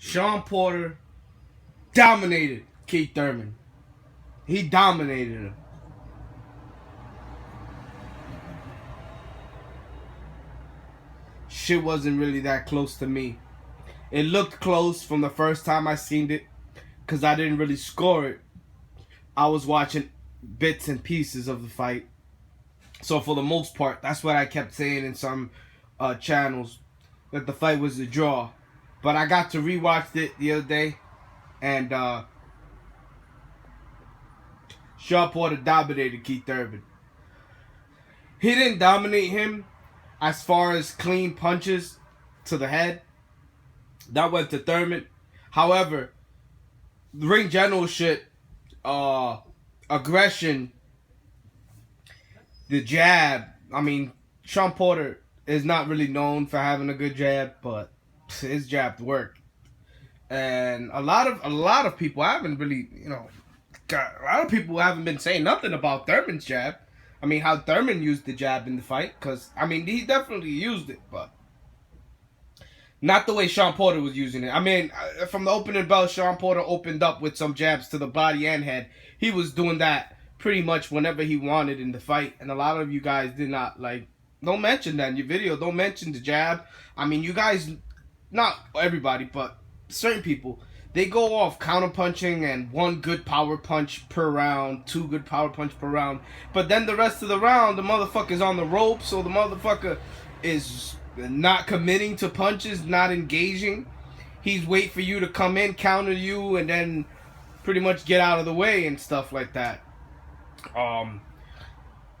Shawn Porter dominated Keith Thurman. He dominated him. Shit wasn't really that close to me. It looked close from the first time I seen it, because I didn't really score it. I was watching bits and pieces of the fight. So for the most part, that's what I kept saying in some channels, that the fight was a draw. But I got to rewatch it the other day, and Shawn Porter dominated Keith Thurman. He didn't dominate him as far as clean punches to the head. That went to Thurman. However, the ring general shit, aggression, the jab. I mean, Shawn Porter is not really known for having a good jab, but his jab worked. And a lot of people haven't really, a lot of people haven't been saying nothing about Thurman's jab. I mean, how Thurman used the jab in the fight, because I mean, he definitely used it, but not the way Shawn Porter was using it. I mean, from the opening bell, Shawn Porter opened up with some jabs to the body and head. He was doing that pretty much whenever he wanted in the fight, and a lot of you guys did not don't mention that in your video. Don't mention the jab. I mean, you guys, not everybody, but certain people, they go off counter punching and one good power punch per round, two good power punch per round. But then the rest of the round, the motherfucker's on the rope, so the motherfucker is not committing to punches, not engaging. He's wait for you to come in, counter you, and then pretty much get out of the way and stuff like that.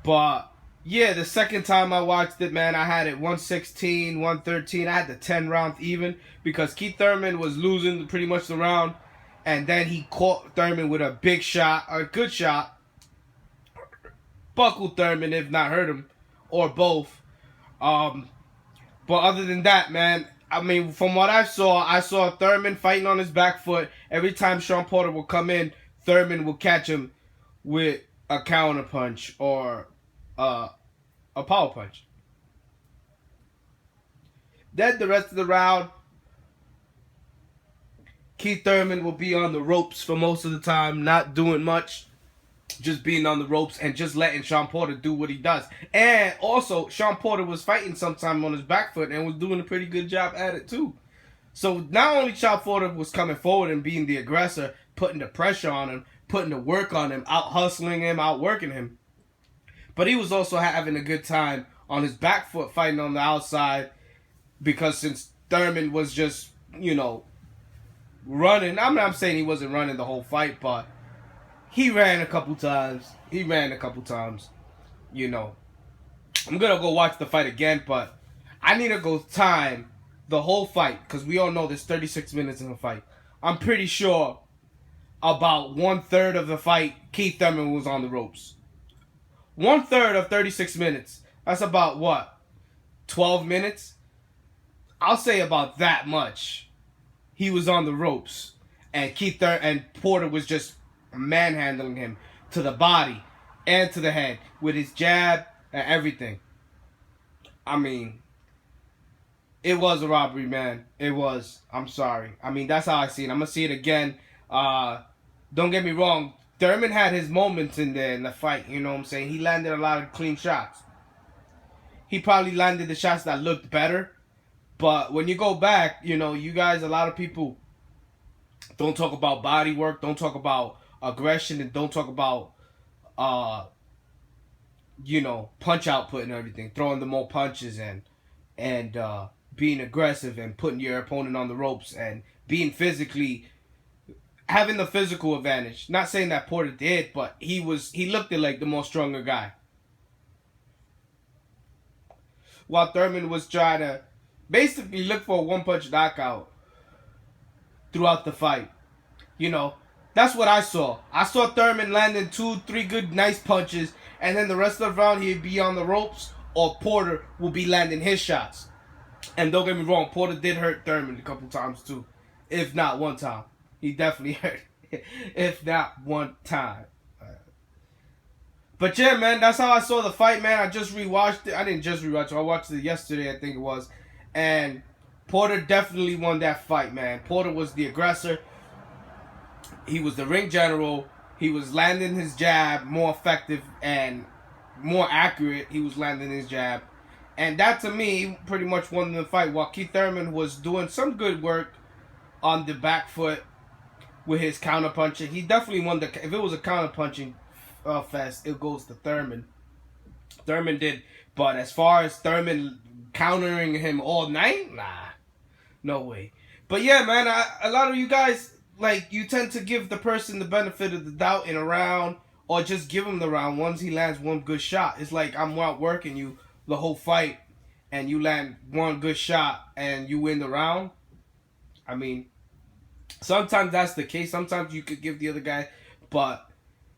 But yeah, the second time I watched it, man, I had it 116, 113. I had the 10 round even because Keith Thurman was losing pretty much the round, and then he caught Thurman with a big shot, a good shot, buckled Thurman if not hurt him, or both. But other than that, man, I mean, from what I saw Thurman fighting on his back foot. Every time Shawn Porter will come in, Thurman will catch him with a counter punch or a power punch. Then the rest of the round, Keith Thurman will be on the ropes for most of the time, not doing much, just being on the ropes and just letting Shawn Porter do what he does. And also, Shawn Porter was fighting sometime on his back foot and was doing a pretty good job at it too. So not only Shawn Porter was coming forward and being the aggressor, putting the pressure on him, putting the work on him, out hustling him, out working him, but he was also having a good time on his back foot fighting on the outside, because since Thurman was just, running. I'm not saying he wasn't running the whole fight, but he ran a couple times. I'm going to go watch the fight again, but I need to go time the whole fight, because we all know there's 36 minutes in the fight. I'm pretty sure about 1/3 of the fight, Keith Thurman was on the ropes. 1/3 of 36 minutes. That's about what? 12 minutes? I'll say about that much. He was on the ropes. And and Porter was just manhandling him to the body and to the head with his jab and everything. I mean, it was a robbery, man. It was. I'm sorry. I mean, that's how I see it. I'm going to see it again. Don't get me wrong. Thurman had his moments in there in the fight, you know what I'm saying? He landed a lot of clean shots. He probably landed the shots that looked better. But when you go back, you guys, a lot of people don't talk about body work, don't talk about aggression, and don't talk about, punch output and everything. Throwing the more punches and being aggressive and putting your opponent on the ropes and being having the physical advantage. Not saying that Porter did, but he looked like the more stronger guy. While Thurman was trying to basically look for a one-punch knockout throughout the fight. That's what I saw. I saw Thurman landing 2-3 good, nice punches, and then the rest of the round he'd be on the ropes, or Porter will be landing his shots. And don't get me wrong, Porter did hurt Thurman a couple times too, if not one time. He definitely hurt, if not one time. But yeah, man, that's how I saw the fight, man. I just rewatched it. I didn't just rewatch it. I watched it yesterday, I think it was. And Porter definitely won that fight, man. Porter was the aggressor. He was the ring general. He was landing his jab more effective and more accurate. He was landing his jab. And that, to me, pretty much won the fight. While Keith Thurman was doing some good work on the back foot with his counter punching. He definitely won the. If it was a counter punching fest, it goes to Thurman. Thurman did, but as far as Thurman countering him all night, nah, no way. But yeah, man, a lot of you guys, like, you tend to give the person the benefit of the doubt in a round, or just give him the round once he lands one good shot. It's like I'm outworking you the whole fight, and you land one good shot and you win the round. I mean, sometimes that's the case. Sometimes you could give the other guy, but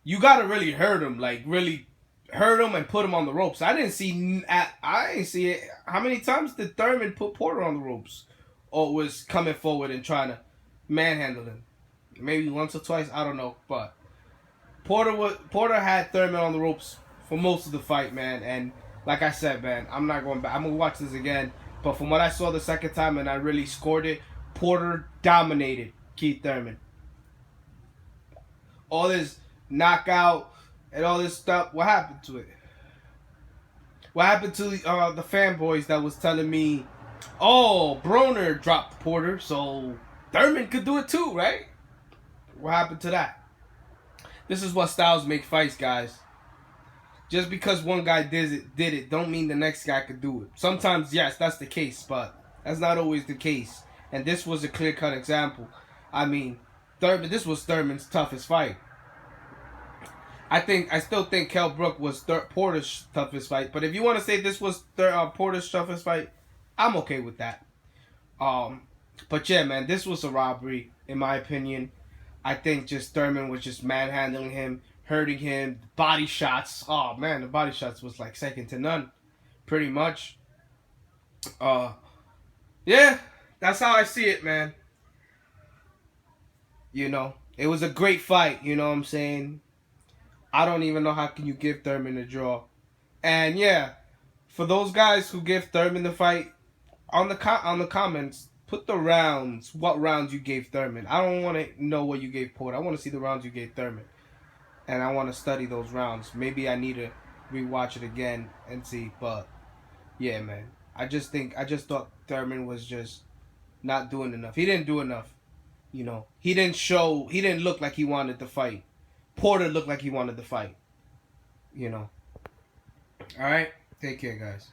you gotta really hurt him, like really hurt him and put him on the ropes. I didn't see it. How many times did Thurman put Porter on the ropes, or was coming forward and trying to manhandle him? Maybe once or twice. I don't know, but Porter had Thurman on the ropes for most of the fight, man. And like I said, man, I'm not going back. I'm gonna watch this again. But from what I saw the second time, and I really scored it, Porter dominated Keith Thurman. All this knockout and all this stuff, what happened to it? What happened to the fanboys that was telling me, oh, Broner dropped Porter, so Thurman could do it too, right? What happened to that? This is what styles make fights, guys. Just because one guy did it, don't mean the next guy could do it. Sometimes, yes, that's the case, but that's not always the case. And this was a clear-cut example. I mean, this was Thurman's toughest fight. I still think Kell Brook was Porter's toughest fight. But if you want to say this was Porter's toughest fight, I'm okay with that. But yeah, man, this was a robbery, in my opinion. I think just Thurman was just manhandling him, hurting him, body shots. Oh man, the body shots was like second to none, pretty much. Yeah, that's how I see it, man. You know, it was a great fight. You know what I'm saying? I don't even know how can you give Thurman a draw. And yeah, for those guys who give Thurman the fight, on the comments, put the rounds, what rounds you gave Thurman. I don't want to know what you gave Porter. I want to see the rounds you gave Thurman. And I want to study those rounds. Maybe I need to rewatch it again and see. But yeah, man, I just thought Thurman was just not doing enough. He didn't do enough. You know, he didn't look like he wanted to fight. Porter looked like he wanted to fight. You know. All right. Take care, guys.